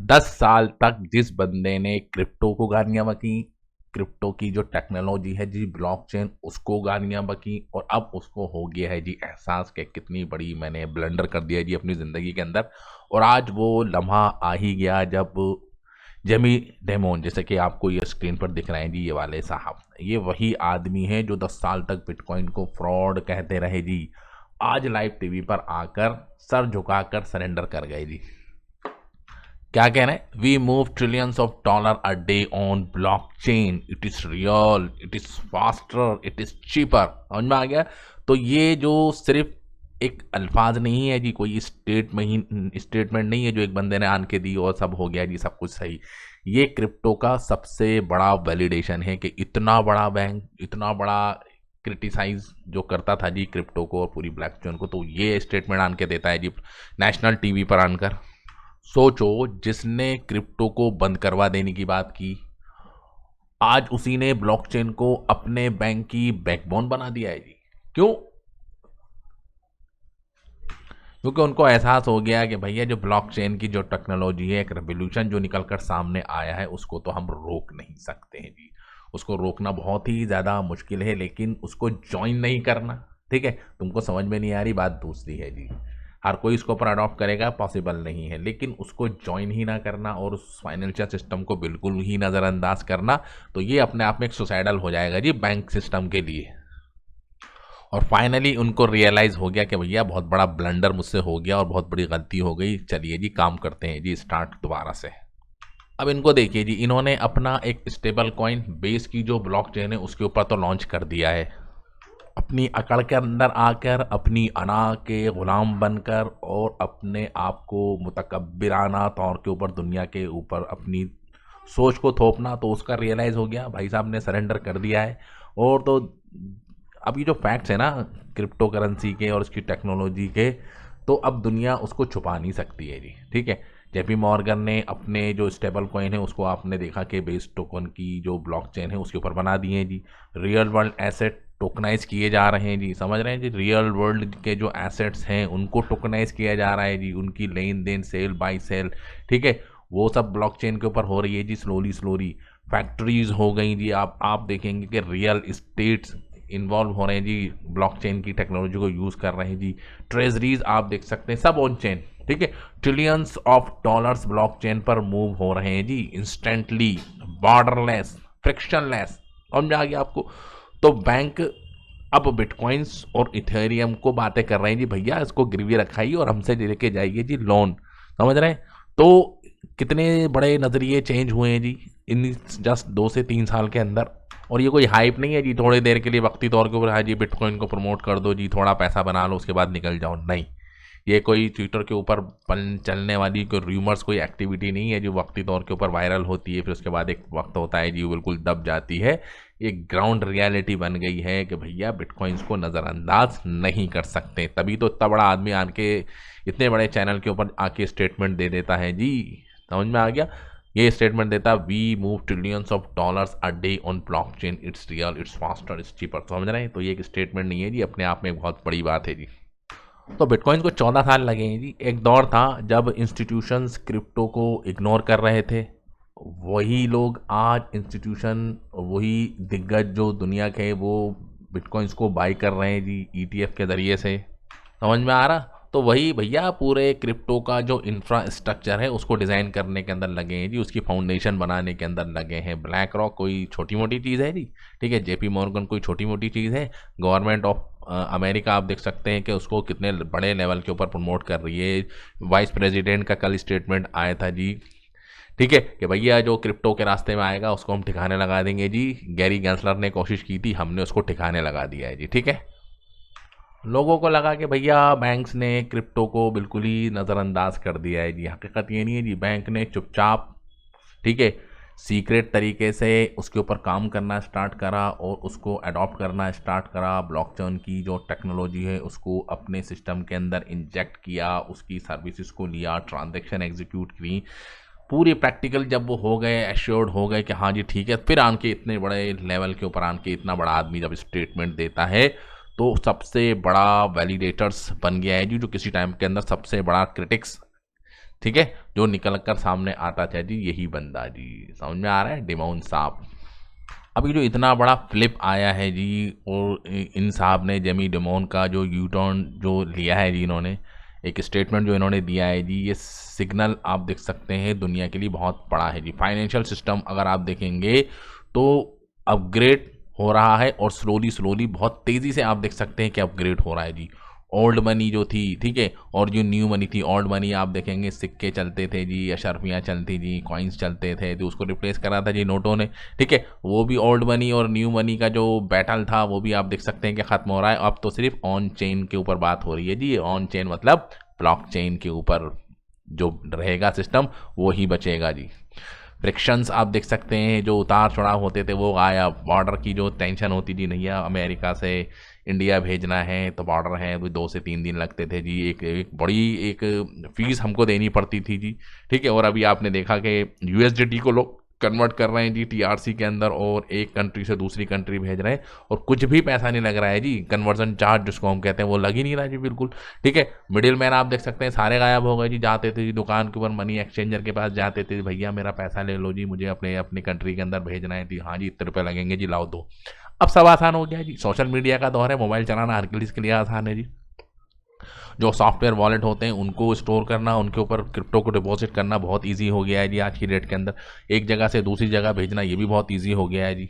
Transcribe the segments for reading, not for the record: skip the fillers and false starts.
10 साल तक जिस बंदे ने क्रिप्टो को गालियां बकी, क्रिप्टो की जो टेक्नोलॉजी है जी, ब्लॉकचेन, उसको गालियां बकी, और अब उसको हो गया है जी एहसास कि कितनी बड़ी मैंने ब्लंडर कर दिया है जी अपनी ज़िंदगी के अंदर। और आज वो लम्हा आ ही गया जब जेमी डेमोन, जैसे कि आपको ये स्क्रीन पर दिख रहे हैं जी, ये वाले साहब, ये वही आदमी है जो 10 साल तक बिटकॉइन को फ्रॉड कहते रहे जी, आज लाइव टीवी पर आकर सर झुकाकर सरेंडर कर गए जी। क्या कह रहे हैं? We move trillions of dollar a day on blockchain, it is real, it is faster, it is cheaper. समझ में आ गया? तो ये जो सिर्फ एक अल्फाज नहीं है जी, कोई स्टेटमेंट नहीं है जो एक बंदे ने आन के दी और सब हो गया जी, सब कुछ सही। ये क्रिप्टो का सबसे बड़ा वैलिडेशन है कि इतना बड़ा बैंक, इतना बड़ा क्रिटिसाइज जो करता था जी क्रिप्टो को और पूरी ब्लॉकचेन को, तो ये स्टेटमेंट आन के देता है जी नेशनल टीवी पर आनकर। सोचो, जिसने क्रिप्टो को बंद करवा देने की बात की, आज उसी ने ब्लॉकचेन को अपने बैंक की बैकबोन बना दिया है जी। क्यों? क्योंकि उनको एहसास हो गया कि भैया जो ब्लॉकचेन की जो टेक्नोलॉजी है, एक रेवोल्यूशन जो निकल कर सामने आया है, उसको तो हम रोक नहीं सकते हैं जी। उसको रोकना बहुत ही ज़्यादा मुश्किल है, लेकिन उसको ज्वाइन नहीं करना, ठीक है, तुमको समझ में नहीं आ रही, बात दूसरी है जी। हर कोई इसको ऊपर अडॉप्ट करेगा, पॉसिबल नहीं है, लेकिन उसको ज्वाइन ही ना करना और उस फाइनेंशियल सिस्टम को बिल्कुल ही नज़रअंदाज करना, तो ये अपने आप में एक सुसाइडल हो जाएगा जी बैंक सिस्टम के लिए। और फाइनली उनको रियलाइज़ हो गया कि भैया बहुत बड़ा ब्लंडर मुझसे हो गया और बहुत बड़ी गलती हो गई, चलिए जी काम करते हैं जी स्टार्ट दोबारा से। अब इनको देखिए जी, इन्होंने अपना एक स्टेबल कॉइन बेस की जो ब्लॉकचेन है उसके ऊपर तो लॉन्च कर दिया है, अपनी अकड़ के अंदर आकर, अपनी अना के गुलाम बनकर और अपने आप को मुतकब्बिराना तौर के ऊपर दुनिया के ऊपर अपनी सोच को थोपना, तो उसका रियलाइज़ हो गया, भाई साहब ने सरेंडर कर दिया है। और तो अब ये जो फैक्ट्स है ना क्रिप्टो करेंसी के और उसकी टेक्नोलॉजी के, तो अब दुनिया उसको छुपा नहीं सकती है जी, ठीक है। जेपी मॉर्गन ने अपने जो स्टेबल कॉइन है उसको आपने देखा कि बेस टोकन की जो ब्लॉकचेन है उसके ऊपर बना दिए हैं जी। रियल वर्ल्ड एसेट टोकनाइज किए जा रहे हैं जी, समझ रहे हैं जी, रियल वर्ल्ड के जो एसेट्स हैं उनको टोकनाइज किया जा रहा है जी, उनकी लेन देन, सेल बाई सेल, ठीक है, वो सब ब्लॉकचेन के ऊपर हो रही है जी, स्लोली स्लोली। फैक्ट्रीज हो गई जी, आप देखेंगे कि रियल इस्टेट्स इन्वॉल्व हो रहे हैं जी, ब्लॉकचेन की टेक्नोलॉजी को यूज़ कर रहे हैं जी। ट्रेजरीज आप देख सकते हैं, सब ऑन चेन, ठीक है। ट्रिलियंस ऑफ डॉलर्स ब्लॉकचेन पर मूव हो रहे हैं जी, इंस्टेंटली, बॉर्डरलेस, फ्रिक्शनलेस। समझ में आ गया आपको? तो बैंक अब बिटकॉइंस और इथेरियम को बातें कर रहे हैं जी, भैया इसको गिरवी रखाइए और हमसे लेके जाइए जी लोन। समझ रहे हैं? तो कितने बड़े नज़रिए चेंज हुए हैं जी इन जस्ट 2 से 3 साल के अंदर। और ये कोई हाइप नहीं है जी, थोड़ी देर के लिए वक्ती तौर के ऊपर, हाँ जी बिटकॉइन को प्रमोट कर दो जी, थोड़ा पैसा बना लो उसके बाद निकल जाओ, नहीं। ये कोई ट्विटर के ऊपर चलने वाली कोई र्यूमर्स, कोई एक्टिविटी नहीं है जो वक्ती तौर के ऊपर वायरल होती है, फिर उसके बाद एक वक्त होता है जी वो बिल्कुल दब जाती है। एक ग्राउंड रियलिटी बन गई है कि भैया बिटकॉइंस को नज़रअंदाज नहीं कर सकते, तभी तो इतना बड़ा आदमी आके इतने बड़े चैनल के ऊपर आके स्टेटमेंट दे देता है जी। समझ में आ गया? ये स्टेटमेंट देता, we move trillions of dollars a day on blockchain, it's real, it's faster, it's cheaper. समझ रहे हैं? तो ये एक स्टेटमेंट नहीं है जी, अपने आप में एक बहुत बड़ी बात है जी। तो बिटकॉइन को 14 साल लगे हैं जी। एक दौर था जब इंस्टीट्यूशंस क्रिप्टो को इग्नोर कर रहे थे, वही लोग आज इंस्टीट्यूशन, वही दिग्गज जो दुनिया के, वो बिटकॉइंस को बाई कर रहे हैं जी ईटीएफ के ज़रिए से। समझ में आ रहा? तो वही भैया पूरे क्रिप्टो का जो इंफ्रास्ट्रक्चर है उसको डिज़ाइन करने के अंदर लगे हैं जी, उसकी फाउंडेशन बनाने के अंदर लगे हैं। ब्लैक रॉक कोई छोटी मोटी चीज़ है जी, ठीक है, जेपी मॉर्गन कोई छोटी मोटी चीज़ है। गवर्नमेंट ऑफ अमेरिका आप देख सकते हैं कि उसको कितने बड़े लेवल के ऊपर प्रमोट कर रही है। वाइस प्रेसिडेंट का कल स्टेटमेंट आया था जी, ठीक है, कि भैया जो क्रिप्टो के रास्ते में आएगा उसको हम ठिकाने लगा देंगे जी। गैरी गैंसलर ने कोशिश की थी, हमने उसको ठिकाने लगा दिया है जी, ठीक है। लोगों को लगा कि भैया बैंक्स ने क्रिप्टो को बिल्कुल ही नज़रअंदाज कर दिया है जी, हकीकत ये नहीं है जी, बैंक ने चुपचाप, ठीक है, सीक्रेट तरीके से उसके ऊपर काम करना स्टार्ट करा और उसको अडॉप्ट करना स्टार्ट करा। ब्लॉकचेन की जो टेक्नोलॉजी है उसको अपने सिस्टम के अंदर इंजेक्ट किया, उसकी सर्विसेज को लिया, ट्रांजैक्शन एग्जीक्यूट की, पूरी प्रैक्टिकल जब वो हो गए, एश्योर्ड हो गए कि हाँ जी ठीक है, फिर आन के इतने बड़े लेवल के ऊपर आन के इतना बड़ा आदमी जब स्टेटमेंट देता है, तो सबसे बड़ा वैलिडेटर्स बन गया है जी, जो किसी टाइम के अंदर सबसे बड़ा क्रिटिक्स ठीक है, जो निकल कर सामने आता था जी यही बंदा जी। समझ में आ रहा है, डिमोन साहब। अभी जो इतना बड़ा फ्लिप आया है जी, और इन साहब ने जेमी डिमोन का जो यू टर्न जो लिया है जी, इन्होंने एक स्टेटमेंट जो इन्होंने दिया है जी, ये सिग्नल आप देख सकते हैं दुनिया के लिए बहुत बड़ा है जी। फाइनेंशियल सिस्टम अगर आप देखेंगे तो अपग्रेड हो रहा है, और स्लोली स्लोली बहुत तेज़ी से आप देख सकते हैं कि अपग्रेड हो रहा है जी। ओल्ड मनी जो थी, ठीक है, और जो न्यू मनी थी, ओल्ड मनी आप देखेंगे सिक्के चलते थे जी, अशरफियाँ चलती जी, कॉइन्स चलते थे, तो उसको रिप्लेस करा था जी नोटों ने, ठीक है। वो भी ओल्ड मनी और न्यू मनी का जो बैटल था वो भी आप देख सकते हैं कि ख़त्म हो रहा है। अब तो सिर्फ ऑन चेन के ऊपर बात हो रही है जी। ऑन चेन मतलब ब्लॉक चेन के ऊपर जो रहेगा सिस्टम वो ही बचेगा जी। फ्रिक्शंस आप देख सकते हैं, जो उतार चढ़ाव होते थे वो गायब। बॉर्डर की जो टेंशन होती थी, नहीं अमेरिका से इंडिया भेजना है तो बॉर्डर है, अभी 2 से 3 दिन लगते थे जी। एक बड़ी एक फीस हमको देनी पड़ती थी जी, ठीक है। और अभी आपने देखा कि यूएसडीटी को लोग कन्वर्ट कर रहे हैं जी टीआरसी के अंदर, और एक कंट्री से दूसरी कंट्री भेज रहे हैं, और कुछ भी पैसा नहीं लग रहा है जी। कन्वर्जन चार्ज जिसको हम कहते हैं वो लग ही नहीं रहा जी, बिल्कुल, ठीक है। मिडिल मैन आप देख सकते हैं सारे गायब हो गए जी। जाते थे जी दुकान के ऊपर, मनी एक्सचेंजर के पास जाते थे, भैया मेरा पैसा ले लो जी, मुझे अपने अपनी कंट्री के अंदर भेजना है जी। हाँ जी, इतने रुपये लगेंगे जी, लाओ दो। अब सब आसान हो गया जी। सोशल मीडिया का दौर है, मोबाइल चलाना हर किसी के लिए आसान है जी। जो सॉफ्टवेयर वॉलेट होते हैं उनको स्टोर करना, उनके ऊपर क्रिप्टो को डिपॉजिट करना बहुत इजी हो गया है जी आज की डेट के अंदर। एक जगह से दूसरी जगह भेजना ये भी बहुत इजी हो गया है जी।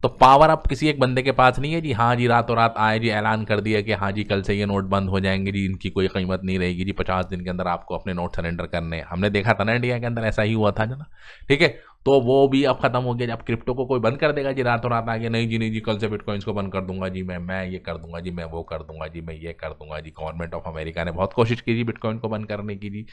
तो पावर अब किसी एक बंदे के पास नहीं है जी। हाँ जी, रातों रात आए जी, ऐलान कर दिया कि हाँ जी कल से ये नोट बंद हो जाएंगे जी, इनकी कोई कीमत नहीं रहेगी जी, 50 दिन के अंदर आपको अपने नोट सरेंडर करने हैं। हमने देखा था ना इंडिया के अंदर ऐसा ही हुआ था ना, ठीक है। तो वो भी अब खत्म हो गया जी। अब क्रिप्टो को कोई बंद कर देगा जी रातों रात आगे, नहीं जी नहीं जी, कल से बिटकॉइंस को बंद कर दूंगा जी, मैं ये कर दूंगा जी, मैं वो कर दूंगा जी, मैं ये कर दूंगा जी। गवर्नमेंट ऑफ अमेरिका ने बहुत कोशिश की जी बिटकॉइन को बंद करने की जी।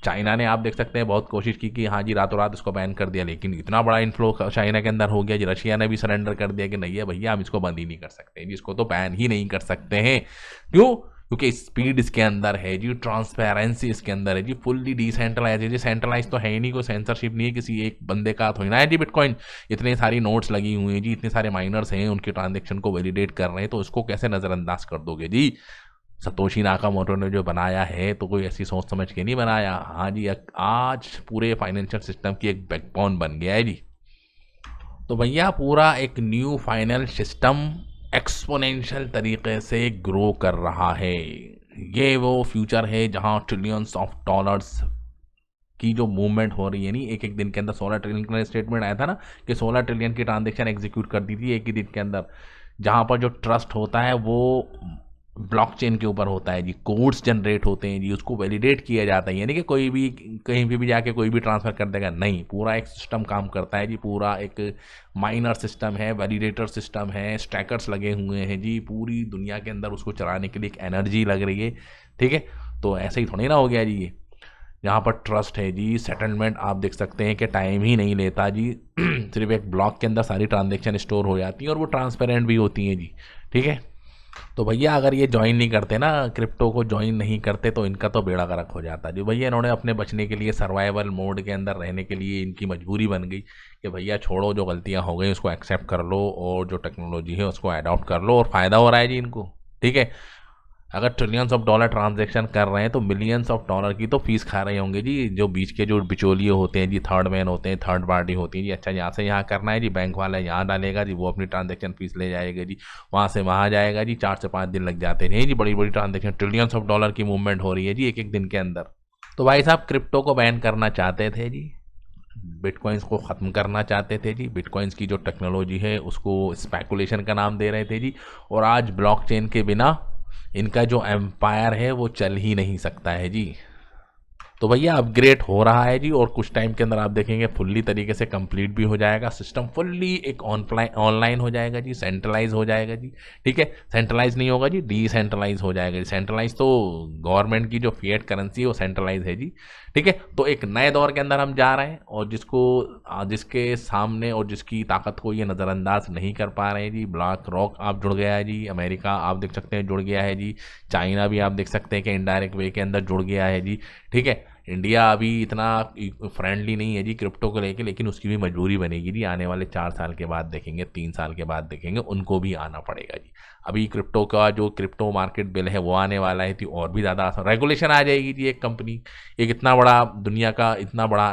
चाइना ने आप देख सकते हैं बहुत कोशिश की कि हाँ जी रातों रात इसको बैन कर दिया, लेकिन इतना बड़ा इन्फ्लो चाइना के अंदर हो गया जी। रशिया ने भी सरेंडर कर दिया कि नहीं है भैया, हम इसको बंद ही नहीं कर सकते जी, इसको तो बैन ही नहीं कर सकते हैं। क्यों? क्योंकि स्पीड इसके अंदर है जी, ट्रांसपेरेंसी इसके अंदर है जी, फुल्ली डिसेंट्रलाइज है जी। सेंट्रलाइज तो है ही नहीं, कोई सेंसरशिप नहीं है किसी एक बंदे का थोड़ी ना है जी बिटकॉइन। इतने सारी नोट्स लगी हुई हैं जी, इतने सारे माइनर्स हैं, उनके ट्रांजेक्शन को वैलिडेट कर रहे हैं, तो उसको कैसे नज़रअंदाज कर दोगे जी। सतोशी नाकामोटो ने जो बनाया है तो कोई ऐसी सोच समझ के नहीं बनाया। हाँ जी, आज पूरे फाइनेंशियल सिस्टम की एक बैकबोन बन गया है जी। तो भैया पूरा एक न्यू फाइनल सिस्टम एक्सपोनेंशियल तरीके से ग्रो कर रहा है। ये वो फ्यूचर है जहां ट्रिलियंस ऑफ डॉलर्स की जो मूवमेंट हो रही है, नहीं एक एक दिन के अंदर 16 ट्रिलियन का स्टेटमेंट आया था ना कि 16 ट्रिलियन की ट्रांजेक्शन एग्जीक्यूट कर दी थी एक ही दिन के अंदर। जहां पर जो ट्रस्ट होता है वो ब्लॉकचेन के ऊपर होता है जी। कोड्स जनरेट होते हैं जी, उसको वैलिडेट किया जाता है, यानी कि कोई भी कहीं पे भी जाके कोई भी ट्रांसफ़र कर देगा नहीं, पूरा एक सिस्टम काम करता है जी। पूरा एक माइनर सिस्टम है, वैलिडेटर सिस्टम है, स्टैकर्स लगे हुए हैं जी। पूरी दुनिया के अंदर उसको चलाने के लिए एक एनर्जी लग रही है, ठीक है। तो ऐसे ही थोड़ी ना हो गया जी ये। यहाँ पर ट्रस्ट है जी, सेटलमेंट आप देख सकते हैं कि टाइम ही नहीं लेता जी। सिर्फ एक ब्लॉक के अंदर सारी ट्रांजेक्शन स्टोर हो जाती हैं और वो ट्रांसपेरेंट भी होती हैं जी, ठीक है। तो भैया अगर ये ज्वाइन नहीं करते ना, क्रिप्टो को ज्वाइन नहीं करते, तो इनका तो बेड़ा गर्क हो जाता जी। भैया इन्होंने अपने बचने के लिए, सर्वाइवल मोड के अंदर रहने के लिए इनकी मजबूरी बन गई कि भैया छोड़ो, जो गलतियां हो गई उसको एक्सेप्ट कर लो, और जो टेक्नोलॉजी है उसको अडॉप्ट कर लो, और फ़ायदा हो रहा है जी इनको, ठीक है। अगर ट्रिलियंस ऑफ डॉलर ट्रांजैक्शन कर रहे हैं तो मिलियंस ऑफ डॉलर की तो फीस खा रहे होंगे जी, जो बीच के जो बिचौलिए होते हैं जी, थर्ड मैन होते हैं, थर्ड पार्टी होती है जी। अच्छा, यहाँ से यहाँ करना है जी, बैंक वाला यहाँ डालेगा जी, वो अपनी ट्रांजैक्शन फीस ले जाएगा जी, वहाँ से वहाँ जाएगा जी, 4 से 5 दिन लग जाते हैं जी। बड़ी बड़ी ट्रांजैक्शन, ट्रिलियंस ऑफ डॉलर की मूवमेंट हो रही है जी एक एक दिन के अंदर। तो भाई साहब क्रिप्टो को बैन करना चाहते थे जी, बिटकॉइंस को ख़त्म करना चाहते थे जी, बिटकॉइंस की जो टेक्नोलॉजी है उसको स्पेकुलेशन का नाम दे रहे थे जी, और आज ब्लॉकचेन के बिना इनका जो एम्पायर है वो चल ही नहीं सकता है जी। तो भैया अपग्रेड हो रहा है जी, और कुछ टाइम के अंदर आप देखेंगे फुल्ली तरीके से कंप्लीट भी हो जाएगा सिस्टम, फुल्ली एक ऑनलाइन हो जाएगा जी, सेंट्रलाइज हो जाएगा जी, ठीक है। सेंट्रलाइज नहीं होगा जी, डिसेंट्रलाइज हो जाएगा जी। सेंट्रलाइज तो गवर्नमेंट की जो फिएट करेंसी है वो सेंट्रलाइज है जी, ठीक है। तो एक नए दौर के अंदर हम जा रहे हैं, और जिसके सामने और जिसकी ताकत को ये नज़रअंदाज नहीं कर पा रहे हैं जी। ब्लैक रॉक आप जुड़ गया है जी, अमेरिका आप देख सकते हैं जुड़ गया है जी, चाइना भी आप देख सकते हैं कि इनडायरेक्ट वे के अंदर जुड़ गया है जी, ठीक है। इंडिया अभी इतना फ्रेंडली नहीं है जी क्रिप्टो को लेके, लेकिन उसकी भी मजबूरी बनेगी जी। आने वाले 4 साल के बाद देखेंगे, 3 साल के बाद देखेंगे, उनको भी आना पड़ेगा जी। अभी क्रिप्टो का जो क्रिप्टो मार्केट बिल है वो आने वाला है, तो और भी ज़्यादा आसान रेगुलेशन आ जाएगी जी। एक कंपनी, एक इतना बड़ा दुनिया का इतना बड़ा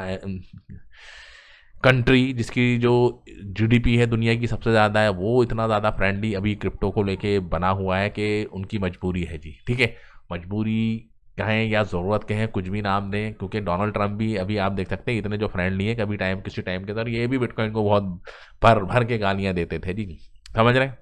कंट्री जिसकी जो जीडीपी है दुनिया की सबसे ज़्यादा है, वो इतना ज़्यादा फ्रेंडली अभी क्रिप्टो को लेके बना हुआ है कि उनकी मजबूरी है जी। ठीक है, मजबूरी कहें या ज़रूरत कहें, कुछ भी नाम दें, क्योंकि डोनाल्ड ट्रंप भी अभी आप देख सकते हैं इतने जो फ्रेंडली है, कभी टाइम किसी टाइम के अंदर ये भी बिटकॉइन को बहुत भर भर के गालियाँ देते थे जी, समझ रहे हैं।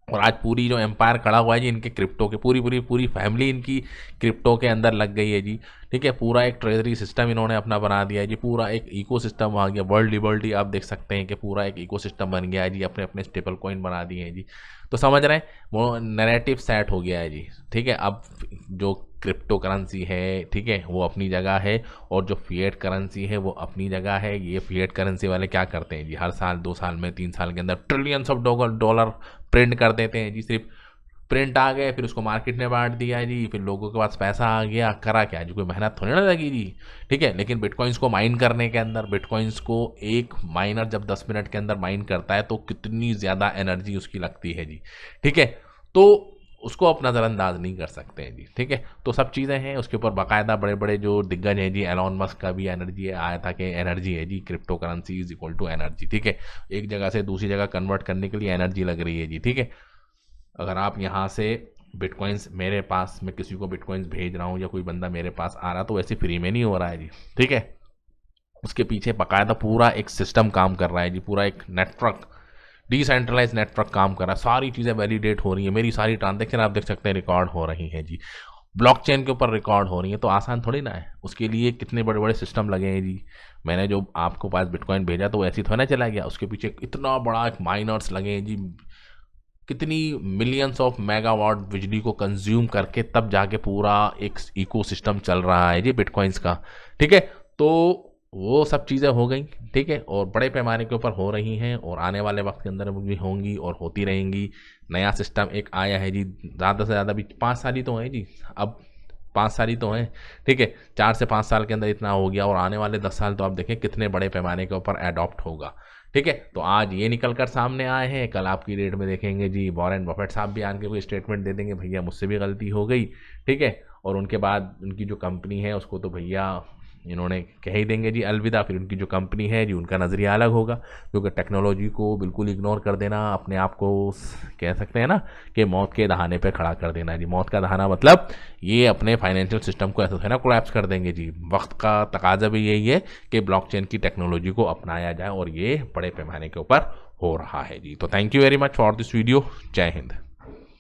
और आज पूरी जो एम्पायर खड़ा हुआ है जी इनके क्रिप्टो के, पूरी पूरी पूरी फैमिली इनकी क्रिप्टो के अंदर लग गई है जी। ठीक है, पूरा एक ट्रेजरी सिस्टम इन्होंने अपना बना दिया है जी, पूरा एक इकोसिस्टम आ गया, वर्ल्ड लिबर्टी आप देख सकते हैं कि पूरा एक इकोसिस्टम बन गया है जी, अपने अपने स्टेबल कॉइन बना दिए हैं जी। तो समझ रहे हैं, वो नैरेटिव सेट हो गया है जी। ठीक है, अब जो क्रिप्टो करेंसी है, ठीक है, वो अपनी जगह है, और जो फिएट करेंसी है वो अपनी जगह है। ये फिएट करेंसी वाले क्या करते हैं जी, हर साल 2 साल में 3 साल के अंदर ट्रिलियंस ऑफ डॉलर प्रिंट कर देते हैं जी। सिर्फ प्रिंट आ गए, फिर उसको मार्केट में बांट दिया जी, फिर लोगों के पास पैसा आ गया, करा क्या जी, कोई मेहनत थोड़ी ना लगी जी। ठीक है, लेकिन बिटकॉइंस को माइन करने के अंदर, बिटकॉइंस को एक माइनर जब 10 मिनट के अंदर माइन करता है तो कितनी ज़्यादा एनर्जी उसकी लगती है जी। ठीक है, तो उसको आप नज़रअंदाज नहीं कर सकते हैं जी। ठीक है, तो सब चीज़ें हैं उसके ऊपर बाकायदा बड़े बड़े जो दिग्गज हैं जी, एलॉन मस्क का भी एनर्जी आया था कि एनर्जी है जी, crypto currency is equal to energy. ठीक है, एक जगह से दूसरी जगह कन्वर्ट करने के लिए एनर्जी लग रही है जी। ठीक है, अगर आप यहाँ से बिटकॉइंस, मेरे पास, मैं किसी को बिटकॉइंस भेज रहा हूँ या कोई बंदा मेरे पास आ रहा, तो वैसे फ्री में नहीं हो रहा है जी। ठीक है, उसके पीछे बाकायदा पूरा एक सिस्टम काम कर रहा है जी, पूरा एक नेटवर्क, डिसेंट्रलाइज नेटवर्क काम कर रहा है। सारी चीज़ें वैलिडेट हो रही है, मेरी सारी ट्रांजेक्शन आप देख सकते हैं रिकॉर्ड हो रही हैं जी, ब्लॉकचेन के ऊपर रिकॉर्ड हो रही है। तो आसान थोड़ी ना है, उसके लिए कितने बड़े बड़े सिस्टम लगे हैं जी। मैंने जो आपको पास बिटकॉइन भेजा तो ऐसे ही थोड़ा ना चला गया, उसके पीछे इतना बड़ा एक माइनर्स लगे हैं जी, कितनी मिलियंस ऑफ मेगावाट बिजली को कंज्यूम करके तब जाके पूरा एक इकोसिस्टम चल रहा है जी बिटकॉइंस का। ठीक है, तो वो सब चीज़ें हो गई। ठीक है, और बड़े पैमाने के ऊपर हो रही हैं, और आने वाले वक्त के अंदर भी होंगी और होती रहेंगी। नया सिस्टम एक आया है जी, ज़्यादा से ज़्यादा भी 5 साल ही तो है जी, अब 5 साल ही तो हैं। ठीक है, 4 से 5 साल के अंदर इतना हो गया, और आने वाले 10 साल तो आप देखें कितने बड़े पैमाने के ऊपर एडॉप्ट होगा। ठीक है, तो आज ये निकल कर सामने आए हैं, कल आपकी डेट में देखेंगे जी वॉरेन बफेट साहब भी आके कोई स्टेटमेंट दे देंगे, भैया मुझसे भी गलती हो गई। ठीक है, और उनके बाद उनकी जो कंपनी है उसको तो भैया इन्होंने कह ही देंगे जी अलविदा। फिर उनकी जो कंपनी है जी उनका नज़रिया अलग होगा, क्योंकि टेक्नोलॉजी को बिल्कुल इग्नोर कर देना, अपने आप को कह सकते हैं ना कि मौत के दहाने पे खड़ा कर देना जी। मौत का दहाना मतलब ये अपने फाइनेंशियल सिस्टम को ऐसा है ना कोलैप्स कर देंगे जी। वक्त का तकाजा भी यही है कि ब्लॉकचेन की टेक्नोलॉजी को अपनाया जाए, और ये बड़े पैमाने के ऊपर हो रहा है जी। तो thank you very much for this video. जय हिंद।